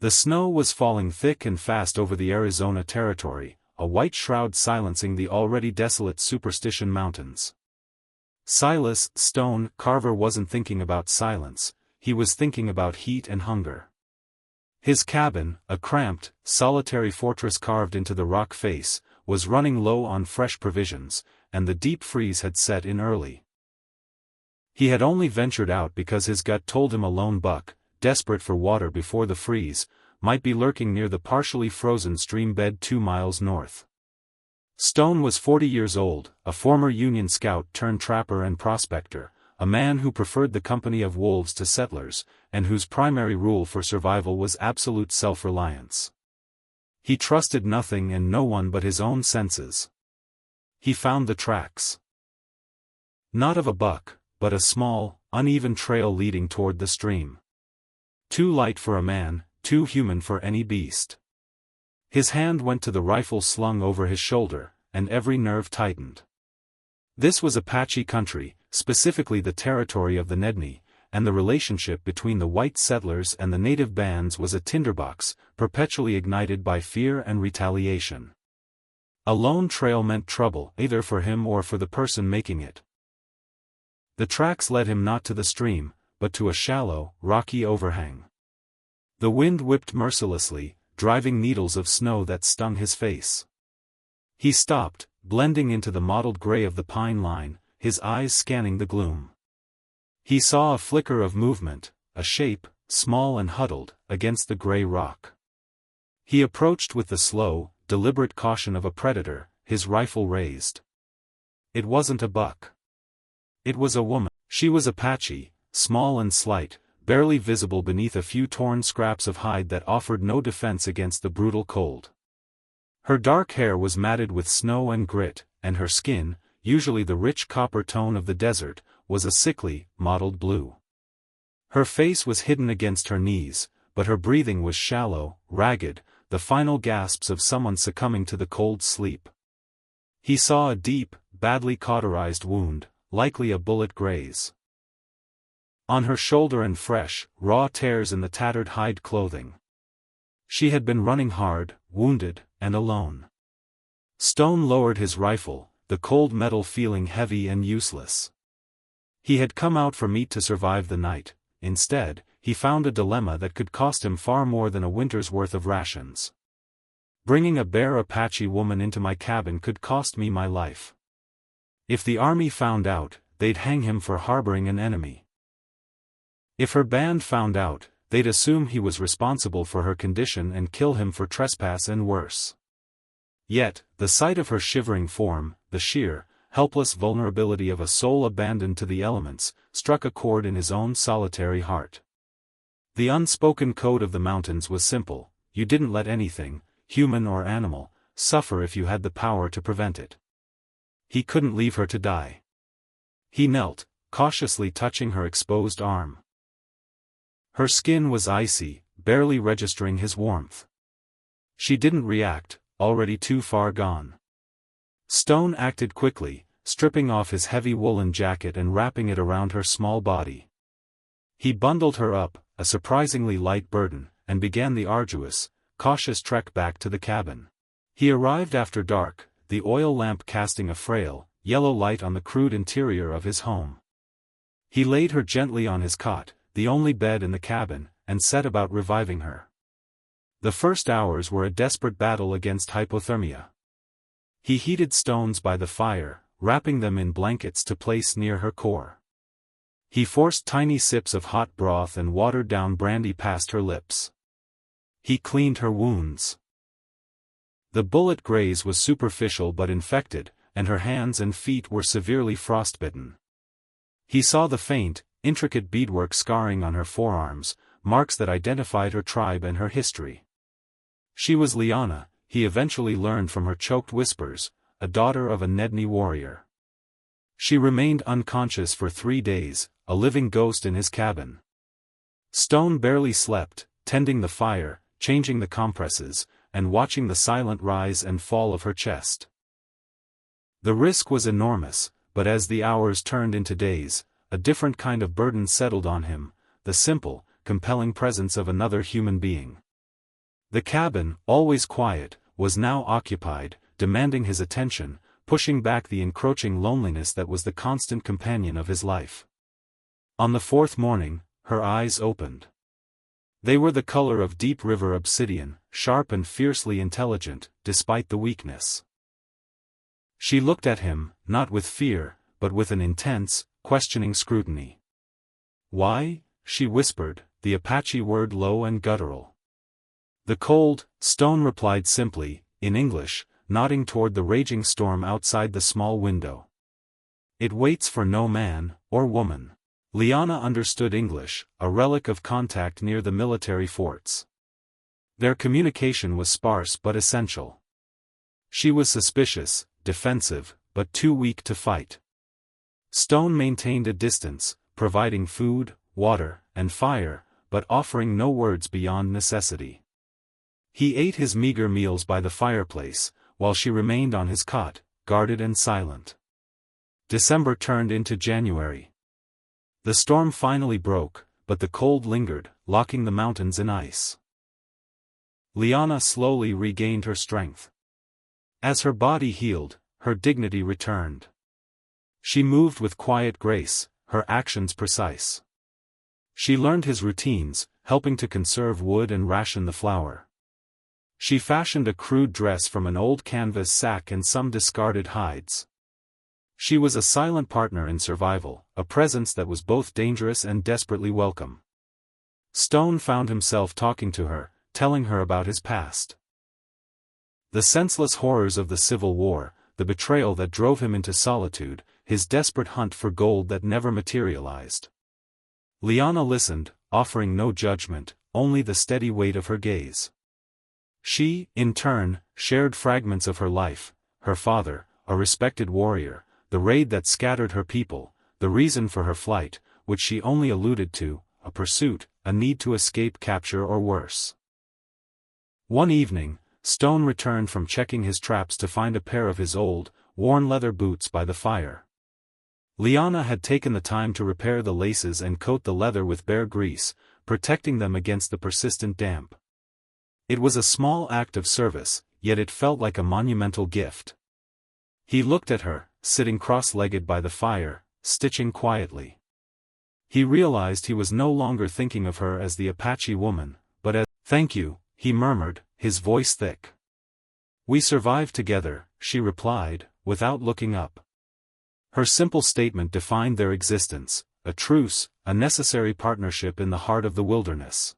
The snow was falling thick and fast over the Arizona territory, a white shroud silencing the already desolate Superstition Mountains. Silas, Stone, Carver wasn't thinking about silence, he was thinking about heat and hunger. His cabin, a cramped, solitary fortress carved into the rock face, was running low on fresh provisions, and the deep freeze had set in early. He had only ventured out because his gut told him a lone buck, desperate for water before the freeze, might be lurking near the partially frozen stream bed 2 miles north. Stone was 40 years old, a former Union scout turned trapper and prospector, a man who preferred the company of wolves to settlers, and whose primary rule for survival was absolute self-reliance. He trusted nothing and no one but his own senses. He found the tracks. Not of a buck, but a small, uneven trail leading toward the stream. Too light for a man, too human for any beast. His hand went to the rifle slung over his shoulder, and every nerve tightened. This was Apache country, specifically the territory of the Nedni, and the relationship between the white settlers and the native bands was a tinderbox, perpetually ignited by fear and retaliation. A lone trail meant trouble, either for him or for the person making it. The tracks led him not to the stream, but to a shallow, rocky overhang. The wind whipped mercilessly, driving needles of snow that stung his face. He stopped, blending into the mottled gray of the pine line, his eyes scanning the gloom. He saw a flicker of movement, a shape, small and huddled, against the gray rock. He approached with the slow, deliberate caution of a predator, his rifle raised. It wasn't a buck. It was a woman. She was Apache, small and slight, barely visible beneath a few torn scraps of hide that offered no defense against the brutal cold. Her dark hair was matted with snow and grit, and her skin, usually the rich copper tone of the desert, was a sickly, mottled blue. Her face was hidden against her knees, but her breathing was shallow, ragged, the final gasps of someone succumbing to the cold sleep. He saw a deep, badly cauterized wound, likely a bullet graze on her shoulder and fresh, raw tears in the tattered hide clothing. She had been running hard, wounded, and alone. Stone lowered his rifle, the cold metal feeling heavy and useless. He had come out for meat to survive the night. Instead, he found a dilemma that could cost him far more than a winter's worth of rations. Bringing a bare Apache woman into my cabin could cost me my life. If the army found out, they'd hang him for harboring an enemy. If her band found out, they'd assume he was responsible for her condition and kill him for trespass and worse. Yet, the sight of her shivering form, the sheer, helpless vulnerability of a soul abandoned to the elements, struck a chord in his own solitary heart. The unspoken code of the mountains was simple: you didn't let anything, human or animal, suffer if you had the power to prevent it. He couldn't leave her to die. He knelt, cautiously touching her exposed arm. Her skin was icy, barely registering his warmth. She didn't react, already too far gone. Stone acted quickly, stripping off his heavy woolen jacket and wrapping it around her small body. He bundled her up, a surprisingly light burden, and began the arduous, cautious trek back to the cabin. He arrived after dark, the oil lamp casting a frail, yellow light on the crude interior of his home. He laid her gently on his cot, the only bed in the cabin, and set about reviving her. The first hours were a desperate battle against hypothermia. He heated stones by the fire, wrapping them in blankets to place near her core. He forced tiny sips of hot broth and watered-down brandy past her lips. He cleaned her wounds. The bullet graze was superficial but infected, and her hands and feet were severely frostbitten. He saw the faint, intricate beadwork scarring on her forearms, marks that identified her tribe and her history. She was Liana, he eventually learned from her choked whispers, a daughter of a Nedni warrior. She remained unconscious for 3 days, a living ghost in his cabin. Stone barely slept, tending the fire, changing the compresses, and watching the silent rise and fall of her chest. The risk was enormous, but as the hours turned into days, a different kind of burden settled on him, the simple, compelling presence of another human being. The cabin, always quiet, was now occupied, demanding his attention, pushing back the encroaching loneliness that was the constant companion of his life. On the fourth morning, her eyes opened. They were the color of deep river obsidian, sharp and fiercely intelligent, despite the weakness. She looked at him, not with fear, but with an intense, questioning scrutiny. "Why?" she whispered, the Apache word low and guttural. "The cold," Stone replied simply, in English, nodding toward the raging storm outside the small window. "It waits for no man, or woman." Liana understood English, a relic of contact near the military forts. Their communication was sparse but essential. She was suspicious, defensive, but too weak to fight. Stone maintained a distance, providing food, water, and fire, but offering no words beyond necessity. He ate his meager meals by the fireplace, while she remained on his cot, guarded and silent. December turned into January. The storm finally broke, but the cold lingered, locking the mountains in ice. Liana slowly regained her strength. As her body healed, her dignity returned. She moved with quiet grace, her actions precise. She learned his routines, helping to conserve wood and ration the flour. She fashioned a crude dress from an old canvas sack and some discarded hides. She was a silent partner in survival, a presence that was both dangerous and desperately welcome. Stone found himself talking to her, telling her about his past. The senseless horrors of the Civil War, the betrayal that drove him into solitude, his desperate hunt for gold that never materialized. Liana listened, offering no judgment, only the steady weight of her gaze. She, in turn, shared fragments of her life, her father, a respected warrior, the raid that scattered her people, the reason for her flight, which she only alluded to, a pursuit, a need to escape capture or worse. One evening, Stone returned from checking his traps to find a pair of his old, worn leather boots by the fire. Liana had taken the time to repair the laces and coat the leather with bear grease, protecting them against the persistent damp. It was a small act of service, yet it felt like a monumental gift. He looked at her, sitting cross-legged by the fire, stitching quietly. He realized he was no longer thinking of her as the Apache woman, but as, "Thank you," he murmured, his voice thick. "We survived together," she replied, without looking up. Her simple statement defined their existence, a truce, a necessary partnership in the heart of the wilderness.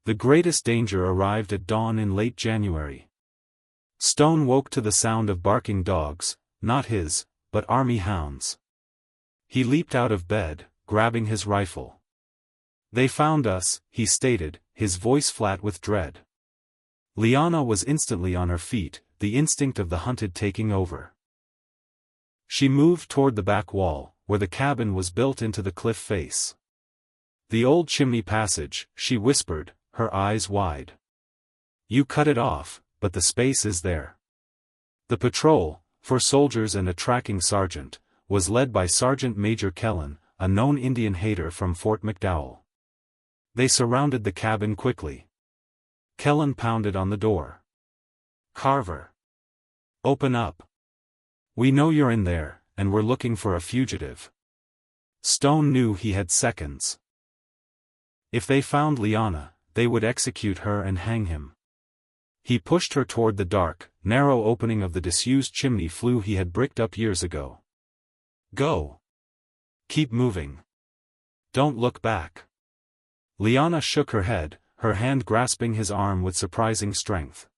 The greatest danger arrived at dawn in late January. Stone woke to the sound of barking dogs, not his, but army hounds. He leaped out of bed, grabbing his rifle. "They found us," he stated, his voice flat with dread. Liana was instantly on her feet, the instinct of the hunted taking over. She moved toward the back wall, where the cabin was built into the cliff face. "The old chimney passage," she whispered, her eyes wide. "You cut it off, but the space is there." The patrol, for soldiers and a tracking sergeant, was led by Sergeant Major Kellen, a known Indian hater from Fort McDowell. They surrounded the cabin quickly. Kellen pounded on the door. "Carver. Open up. We know you're in there, and we're looking for a fugitive." Stone knew he had seconds. If they found Liana, they would execute her and hang him. He pushed her toward the dark, narrow opening of the disused chimney flue he had bricked up years ago. "Go. Keep moving. Don't look back." Liana shook her head, her hand grasping his arm with surprising strength.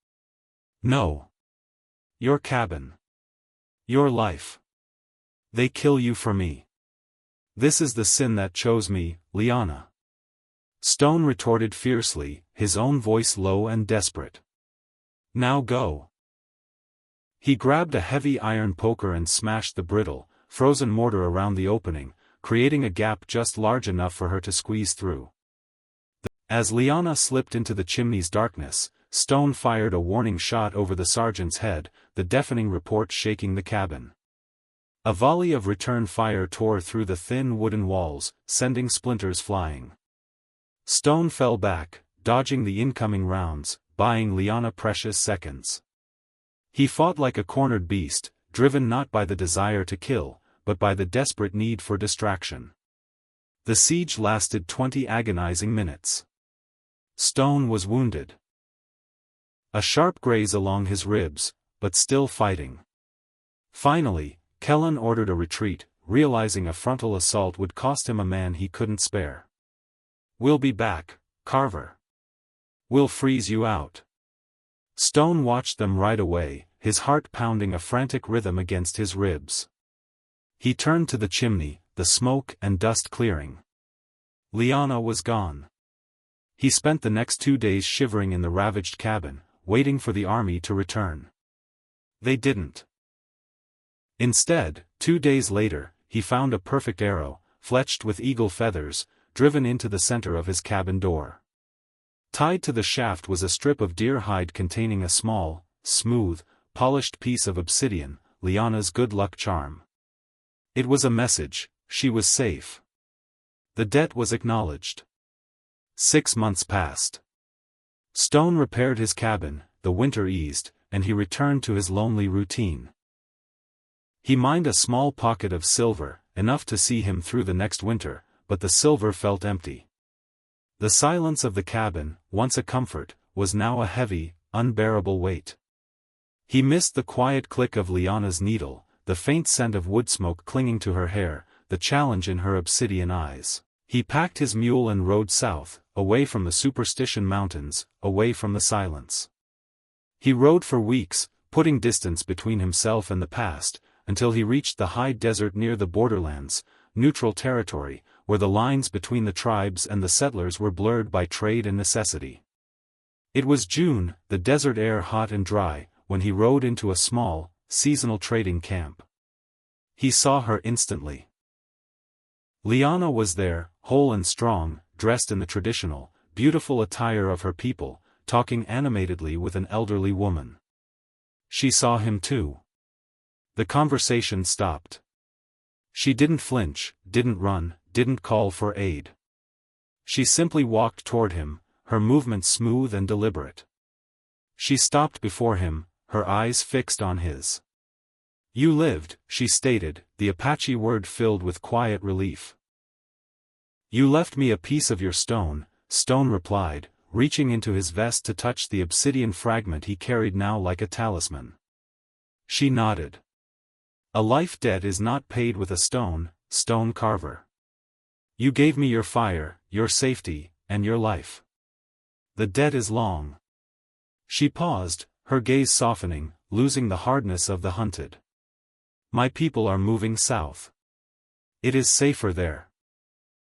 "No. Your cabin. Your life. They kill you for me. This is the sin that chose me, Liana." Stone retorted fiercely, his own voice low and desperate. "Now go." He grabbed a heavy iron poker and smashed the brittle, frozen mortar around the opening, creating a gap just large enough for her to squeeze through. As Liana slipped into the chimney's darkness, Stone fired a warning shot over the sergeant's head, the deafening report shaking the cabin. A volley of return fire tore through the thin wooden walls, sending splinters flying. Stone fell back, dodging the incoming rounds, buying Liana precious seconds. He fought like a cornered beast, driven not by the desire to kill, but by the desperate need for distraction. The siege lasted 20 agonizing minutes. Stone was wounded. A sharp graze along his ribs, but still fighting. Finally, Kellen ordered a retreat, realizing a frontal assault would cost him a man he couldn't spare. "We'll be back, Carver. We'll freeze you out." Stone watched them ride away, his heart pounding a frantic rhythm against his ribs. He turned to the chimney, the smoke and dust clearing. Liana was gone. He spent the next 2 days shivering in the ravaged cabin, waiting for the army to return. They didn't. Instead, 2 days later, he found a perfect arrow, fletched with eagle feathers, driven into the center of his cabin door. Tied to the shaft was a strip of deer hide containing a small, smooth, polished piece of obsidian, Liana's good luck charm. It was a message: she was safe. The debt was acknowledged. 6 months passed. Stone repaired his cabin, the winter eased, and he returned to his lonely routine. He mined a small pocket of silver, enough to see him through the next winter, but the silver felt empty. The silence of the cabin, once a comfort, was now a heavy, unbearable weight. He missed the quiet click of Liana's needle, the faint scent of wood smoke clinging to her hair, the challenge in her obsidian eyes. He packed his mule and rode south, away from the Superstition Mountains, away from the silence. He rode for weeks, putting distance between himself and the past, until he reached the high desert near the borderlands, neutral territory, where the lines between the tribes and the settlers were blurred by trade and necessity. It was June, the desert air hot and dry, when he rode into a small, seasonal trading camp. He saw her instantly. Liana was there, whole and strong, dressed in the traditional, beautiful attire of her people, talking animatedly with an elderly woman. She saw him too. The conversation stopped. She didn't flinch, didn't run, didn't call for aid. She simply walked toward him, her movements smooth and deliberate. She stopped before him, her eyes fixed on his. "You lived," she stated, the Apache word filled with quiet relief. "You left me a piece of your stone," Stone replied, reaching into his vest to touch the obsidian fragment he carried now like a talisman. She nodded. "A life debt is not paid with a stone, Stone Carver. You gave me your fire, your safety, and your life. The debt is long." She paused, her gaze softening, losing the hardness of the hunted. "My people are moving south. It is safer there.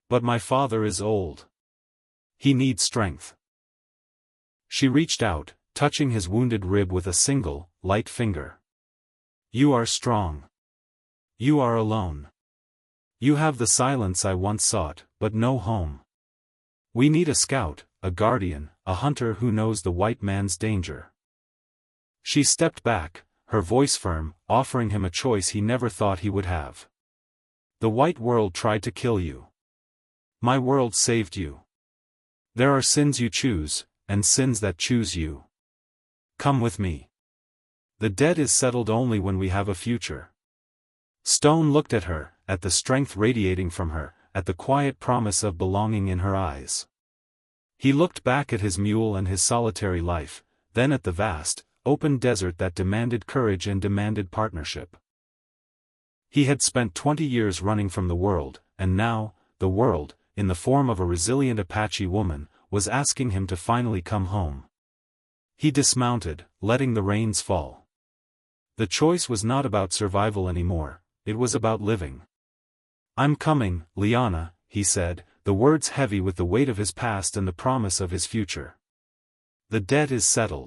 But my father is old. He needs strength." She reached out, touching his wounded rib with a single, light finger. "You are strong. You are alone. You have the silence I once sought, but no home. We need a scout, a guardian, a hunter who knows the white man's danger." She stepped back, her voice firm, offering him a choice he never thought he would have. "The white world tried to kill you. My world saved you. There are sins you choose, and sins that choose you. Come with me. The debt is settled only when we have a future." Stone looked at her, at the strength radiating from her, at the quiet promise of belonging in her eyes. He looked back at his mule and his solitary life, then at the vast, open desert that demanded courage and demanded partnership. He had spent 20 years running from the world, and now, the world, in the form of a resilient Apache woman, was asking him to finally come home. He dismounted, letting the reins fall. The choice was not about survival anymore, it was about living. "I'm coming, Liana," he said, the words heavy with the weight of his past and the promise of his future. "The debt is settled."